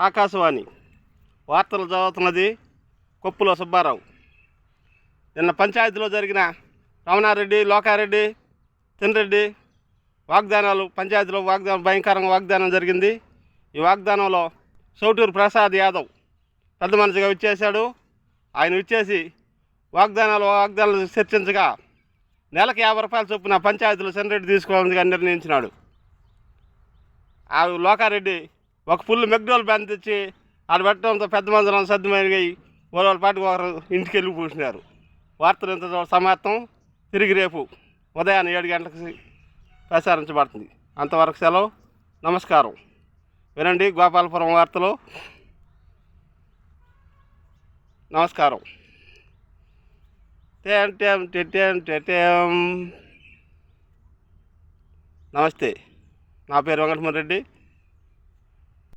ఆకాశవాణి వార్తలు చదువుతున్నది కొప్పుల సుబ్బారావు. నిన్న పంచాయతీలో జరిగిన రమణారెడ్డి, లోకారెడ్డి, తిన్రెడ్డి వాగ్దానాలు, పంచాయతీలో భయంకరంగా వాగ్దానం జరిగింది. ఈ వాగ్దానంలో సౌటూరు ప్రసాద్ యాదవ్ పెద్ద మనిషిగా విచ్చేశాడు. ఆయన విచ్చేసి వాగ్దానాలు చర్చించగా నెలకు 50 రూపాయల చొప్పున పంచాయతీలో తిన్రెడ్డి తీసుకోవాలని నిర్ణయించినాడు. ఆ లోకారెడ్డి ఒక ఫుల్ మెక్డోల్ బ్యాన్ తెచ్చి ఆడ పెట్టడంతో పెద్ద మందిరం సర్దుమైనవి వాళ్ళ పాటికి ఒకరు ఇంటికి వెళ్ళి పూసినారు. వార్తలు ఇంత సమాప్తం. తిరిగి రేపు ఉదయాన్నే 7 గంటలకు ప్రసారించబడుతుంది. అంతవరకు సెలవు. నమస్కారం. వినండి గోపాలపురం వార్తలు. నమస్కారం. నమస్తే. నా పేరు వెంకటమరెడ్డి.